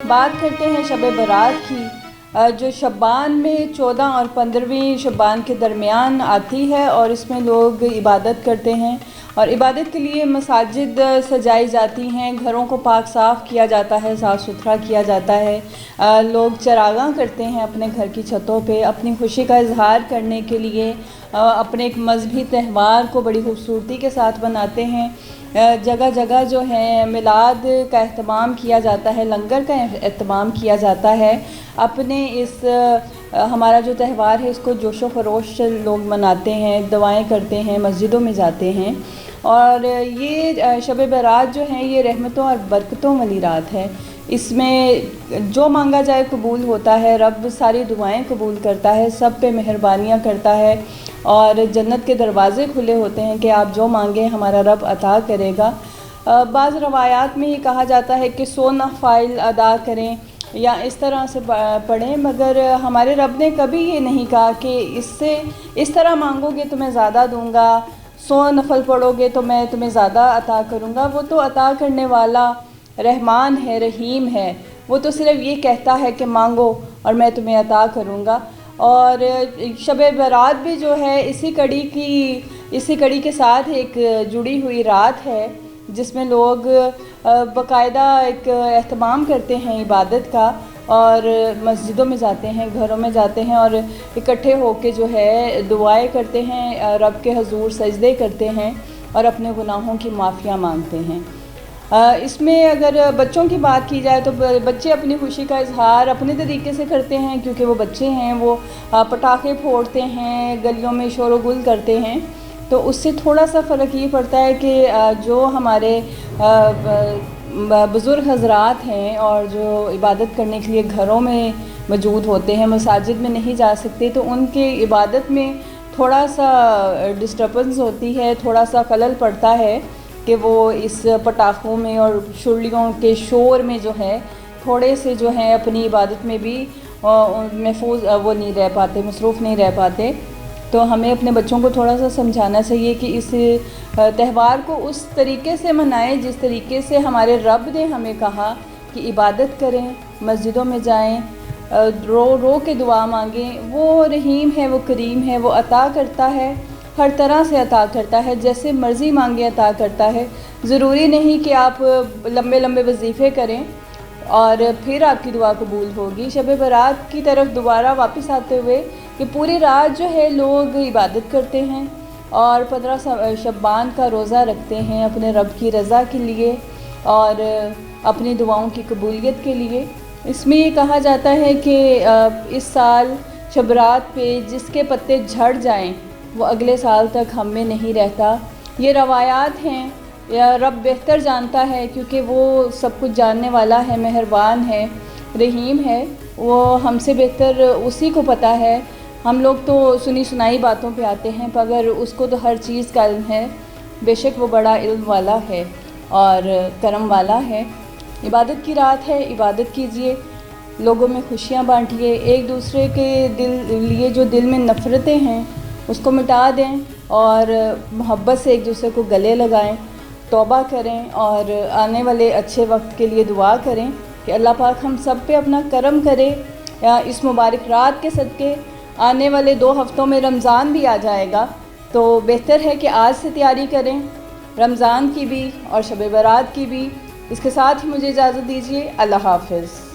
بات کرتے ہیں شب برات کی، جو شعبان میں 14 اور 15ویں شعبان کے درمیان آتی ہے، اور اس میں لوگ عبادت کرتے ہیں، اور عبادت کے لیے مساجد سجائی جاتی ہیں، گھروں کو پاک صاف کیا جاتا ہے، صاف ستھرا کیا جاتا ہے، لوگ چراغاں کرتے ہیں اپنے گھر کی چھتوں پہ اپنی خوشی کا اظہار کرنے کے لیے، اپنے ایک مذہبی تہوار کو بڑی خوبصورتی کے ساتھ مناتے ہیں۔ جگہ جگہ جو ہے میلاد کا اہتمام کیا جاتا ہے، لنگر کا اہتمام کیا جاتا ہے۔ اپنے اس ہمارا جو تہوار ہے اس کو جوش و خروش سے لوگ مناتے ہیں، دعائیں کرتے ہیں، مسجدوں میں جاتے ہیں، اور یہ شب برات جو ہے یہ رحمتوں اور برکتوں والی رات ہے۔ اس میں جو مانگا جائے قبول ہوتا ہے، رب ساری دعائیں قبول کرتا ہے، سب پہ مہربانیاں کرتا ہے، اور جنت کے دروازے کھلے ہوتے ہیں کہ آپ جو مانگیں ہمارا رب عطا کرے گا۔ بعض روایات میں یہ کہا جاتا ہے کہ 100 نوافل ادا کریں یا اس طرح سے پڑھیں، مگر ہمارے رب نے کبھی یہ نہیں کہا کہ اس طرح مانگو گے تو میں زیادہ دوں گا، 100 نفل پڑھو گے تو میں تمہیں زیادہ عطا کروں گا۔ وہ تو عطا کرنے والا رحمان ہے، رحیم ہے، وہ تو صرف یہ کہتا ہے کہ مانگو اور میں تمہیں عطا کروں گا۔ اور شب برات بھی جو ہے اسی کڑی کے ساتھ ایک جڑی ہوئی رات ہے، جس میں لوگ باقاعدہ ایک اہتمام کرتے ہیں عبادت کا، اور مسجدوں میں جاتے ہیں، گھروں میں جاتے ہیں، اور اکٹھے ہو کے جو ہے دعائیں کرتے ہیں، رب کے حضور سجدے کرتے ہیں اور اپنے گناہوں کی معافیاں مانگتے ہیں۔ اس میں اگر بچوں کی بات کی جائے تو بچے اپنی خوشی کا اظہار اپنے طریقے سے کرتے ہیں، کیونکہ وہ بچے ہیں، وہ پٹاخے پھوڑتے ہیں، گلیوں میں شور و گل کرتے ہیں، تو اس سے تھوڑا سا فرق یہ پڑتا ہے کہ جو ہمارے بزرگ حضرات ہیں اور جو عبادت کرنے کے لیے گھروں میں موجود ہوتے ہیں، مساجد میں نہیں جا سکتے، تو ان کے عبادت میں تھوڑا سا ڈسٹربنس ہوتی ہے، تھوڑا سا خلل پڑتا ہے کہ وہ اس پٹاخوں میں اور شرلیوں کے شور میں جو ہے تھوڑے سے جو ہیں اپنی عبادت میں بھی محفوظ وہ نہیں رہ پاتے، مصروف نہیں رہ پاتے۔ تو ہمیں اپنے بچوں کو تھوڑا سا سمجھانا چاہیے کہ اس تہوار کو اس طریقے سے منائیں جس طریقے سے ہمارے رب نے ہمیں کہا کہ عبادت کریں، مسجدوں میں جائیں، رو کے دعا مانگیں۔ وہ رحیم ہے، وہ کریم ہے، وہ عطا کرتا ہے، ہر طرح سے عطا کرتا ہے، جیسے مرضی مانگے عطا کرتا ہے۔ ضروری نہیں کہ آپ لمبے لمبے وظیفے کریں اور پھر آپ کی دعا قبول ہوگی۔ شب برات کی طرف دوبارہ واپس آتے ہوئے کہ پوری رات جو ہے لوگ عبادت کرتے ہیں اور 15 شعبان کا روزہ رکھتے ہیں اپنے رب کی رضا کے لیے اور اپنی دعاؤں کی قبولیت کے لیے۔ اس میں یہ کہا جاتا ہے کہ اس سال شب برات پہ جس کے پتے جھڑ جائیں وہ اگلے سال تک ہم میں نہیں رہتا۔ یہ روایات ہیں، یا رب بہتر جانتا ہے کیونکہ وہ سب کچھ جاننے والا ہے، مہربان ہے، رحیم ہے، وہ ہم سے بہتر اسی کو پتہ ہے۔ ہم لوگ تو سنی سنائی باتوں پہ آتے ہیں، مگر اس کو تو ہر چیز کا علم ہے، بے شک وہ بڑا علم والا ہے اور کرم والا ہے۔ عبادت کی رات ہے، عبادت کیجئے، لوگوں میں خوشیاں بانٹیے، ایک دوسرے کے لیے جو دل میں نفرتیں ہیں اس کو مٹا دیں اور محبت سے ایک دوسرے کو گلے لگائیں، توبہ کریں اور آنے والے اچھے وقت کے لیے دعا کریں کہ اللہ پاک ہم سب پہ اپنا کرم کرے۔ اس مبارک رات کے صدقے آنے والے 2 ہفتوں میں رمضان بھی آ جائے گا، تو بہتر ہے کہ آج سے تیاری کریں، رمضان کی بھی اور شب برات کی بھی۔ اس کے ساتھ ہی مجھے اجازت دیجیے، اللہ حافظ۔